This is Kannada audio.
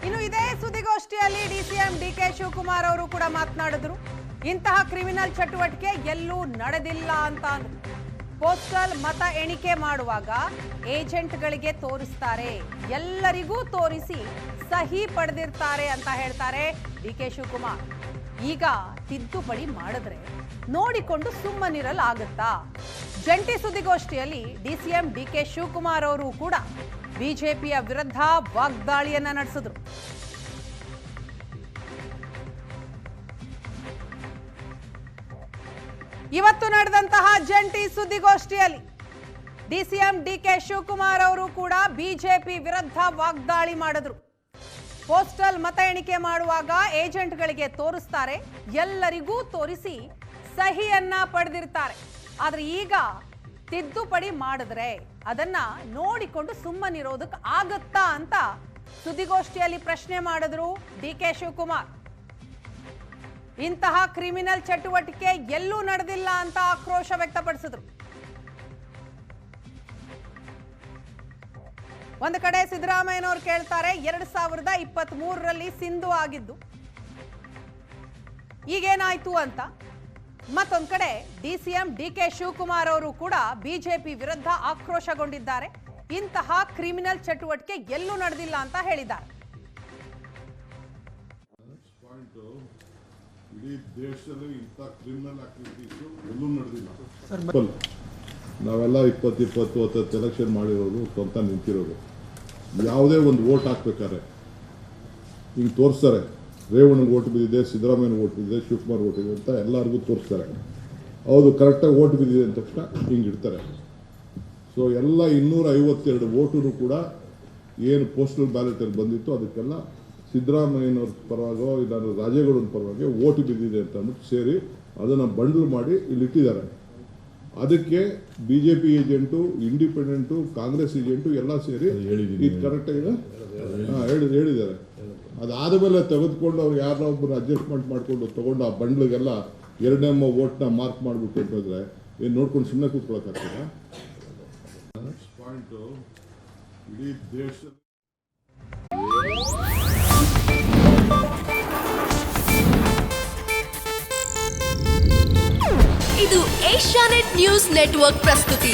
ಇನ್ನು ಇದೇ ಸುದ್ದಿಗೋಷ್ಠಿಯಲ್ಲಿ ಡಿಸಿಎಂ ಡಿಕೆ ಶಿವಕುಮಾರ್ ಅವರು ಕೂಡ ಮಾತನಾಡಿದ್ರು. ಇಂತಹ ಕ್ರಿಮಿನಲ್ ಚಟುವಟಿಕೆ ಎಲ್ಲೂ ನಡೆದಿಲ್ಲ ಅಂತ ಅಂದ್ರು. ಪೋಸ್ಟಲ್ ಮತ ಎಣಿಕೆ ಮಾಡುವಾಗ ಏಜೆಂಟ್ಗಳಿಗೆ ತೋರಿಸ್ತಾರೆ, ಎಲ್ಲರಿಗೂ ತೋರಿಸಿ ಸಹಿ ಪಡೆದಿರ್ತಾರೆ ಅಂತ ಹೇಳ್ತಾರೆ ಡಿಕೆ ಶಿವಕುಮಾರ್. ಈಗ ತಿದ್ದುಪಡಿ ಮಾಡಿದ್ರೆ ನೋಡಿಕೊಂಡು ಸುಮ್ಮನಿರಲಾಗುತ್ತಾ? ಜಂಟಿ ಸುದ್ದಿಗೋಷ್ಠಿಯಲ್ಲಿ ಡಿಸಿಎಂ ಡಿಕೆ ಶಿವಕುಮಾರ್ ಅವರು ಕೂಡ ಬಿಜೆಪಿಯ ವಿರುದ್ಧ ವಾಗ್ದಾಳಿಯನ್ನ ನಡೆಸಿದ್ರು. ಇವತ್ತು ನಡೆದಂತಹ ಜಂಟಿ ಸುದ್ದಿಗೋಷ್ಠಿಯಲ್ಲಿ ಡಿಸಿಎಂ ಡಿಕೆ ಶಿವಕುಮಾರ್ ಅವರು ಕೂಡ ಬಿಜೆಪಿ ವಿರುದ್ಧ ವಾಗ್ದಾಳಿ ಮಾಡಿದ್ರು. ಪೋಸ್ಟಲ್ ಮತ ಎಣಿಕೆ ಮಾಡುವಾಗ ಏಜೆಂಟ್ಗಳಿಗೆ ತೋರಿಸ್ತಾರೆ, ಎಲ್ಲರಿಗೂ ತೋರಿಸಿ ಸಹಿಯನ್ನ ಪಡೆದಿರ್ತಾರೆ. ಆದ್ರೆ ಈಗ ತಿದ್ದುಪಡಿ ಮಾಡಿದ್ರೆ ಅದನ್ನ ನೋಡಿಕೊಂಡು ಸುಮ್ಮನಿರೋದಕ್ಕೆ ಆಗತ್ತಾ ಅಂತ ಸುದ್ದಿಗೋಷ್ಠಿಯಲ್ಲಿ ಪ್ರಶ್ನೆ ಮಾಡಿದ್ರು ಡಿಕೆ ಶಿವಕುಮಾರ್. ಇಂತಹ ಕ್ರಿಮಿನಲ್ ಚಟುವಟಿಕೆ ಎಲ್ಲೂ ನಡೆದಿಲ್ಲ ಅಂತ ಆಕ್ರೋಶ ವ್ಯಕ್ತಪಡಿಸಿದ್ರು. ಒಂದು ಕಡೆ ಸಿದ್ದರಾಮಯ್ಯನವರು ಕೇಳ್ತಾರೆ, 2023ರಲ್ಲಿ ಸಿಂಧು ಆಗಿದ್ದು ಈಗೇನಾಯ್ತು ಅಂತ. ಮತ್ತೊಂದು ಕಡೆ ಡಿಸಿಎಂ ಡಿಕೆ ಶಿವಕುಮಾರ್ ಅವರು ಕೂಡ ಬಿಜೆಪಿ ವಿರುದ್ಧ ಆಕ್ರೋಶಗೊಂಡಿದ್ದಾರೆ. ಇಂತಹ ಕ್ರಿಮಿನಲ್ ಚಟುವಟಿಕೆ ಎಲ್ಲೂ ನಡೆದಿಲ್ಲ ಅಂತ ಹೇಳಿದ್ದಾರೆ. ಇಡೀ ದೇಶದಲ್ಲಿ ಇಂಥ ಕ್ರಿಮಿನಲ್ ಆಕ್ಟಿವಿಟೀಸ್ ಎಲ್ಲೂ ನಡೆದಿಲ್ಲ. ನಾವೆಲ್ಲ 20 ಎಲೆಕ್ಷನ್ ಮಾಡಿರೋದು, ಸ್ವಂತ ನಿಂತಿರೋದು. ಯಾವುದೇ ಒಂದು ವೋಟ್ ಹಾಕ್ಬೇಕಾದ್ರೆ ಹಿಂಗೆ ತೋರಿಸ್ತಾರೆ, ರೇವಣ್ಣಗೆ ಓಟ್ ಬಿದ್ದಿದೆ, ಸಿದ್ದರಾಮಯ್ಯನಿಗೆ ಓಟ್ ಬಿದ್ದಿದೆ, ಶಿವಕುಮಾರ್ ಓಟ್ ಇದೆ ಅಂತ ಎಲ್ಲರಿಗೂ ತೋರಿಸ್ತಾರೆ. ಹೌದು, ಕರೆಕ್ಟಾಗಿ ಓಟ್ ಬಿದ್ದಿದೆ ಅಂದ ತಕ್ಷಣ ಹಿಂಗೆ ಇಡ್ತಾರೆ. ಸೊ ಎಲ್ಲ 252 ವೋಟು ಕೂಡ ಏನು ಪೋಸ್ಟಲ್ ಬ್ಯಾಲೆಟಲ್ಲಿ ಬಂದಿತ್ತು ಅದಕ್ಕೆಲ್ಲ ಸಿದ್ದರಾಮಯ್ಯನವ್ರ ಪರವಾಗೋ ಇಲ್ಲ ರಾಜೇಗೌಡನ ಪರವಾಗಿ ಓಟು ಬಿದ್ದಿದೆ ಅಂತ ಅಂದ್ಬಿಟ್ಟು ಸೇರಿ ಅದನ್ನು ಬಂಡಲ್ ಮಾಡಿ ಇಲ್ಲಿ ಇಟ್ಟಿದ್ದಾರೆ. ಅದಕ್ಕೆ BJP agent, independent, Congress agent ಎಲ್ಲ ಸೇರಿ ಇದು ಕರೆಕ್ಟಾಗಿದೆ ಹೇಳಿದ್ದಾರೆ. ಅದಾದ ಮೇಲೆ ತೆಗೆದುಕೊಂಡು ಅವ್ರು ಯಾರನ್ನ ಒಬ್ಬರು ಅಡ್ಜಸ್ಟ್ಮೆಂಟ್ ಮಾಡಿಕೊಂಡು ತೊಗೊಂಡು ಆ ಬಂಡ್ಲಿಗೆಲ್ಲ 2ನೇ ವೋಟ್ನ ಮಾರ್ಕ್ ಮಾಡಿಬಿಟ್ಟು ಅಂತಂದರೆ ಏನು ನೋಡ್ಕೊಂಡು ಸುಮ್ಮನೆ ಕೂತ್ಕೊಳ್ಳೋಕ್ಕಾಗ್ತದ? ಪಾಯಿಂಟು ಇಡೀ ದೇಶ ಇದು ಏಷ್ಯಾನೆಟ್ ನ್ಯೂಸ್ ನೆಟ್ವರ್ಕ್ ಪ್ರಸ್ತುತಿ.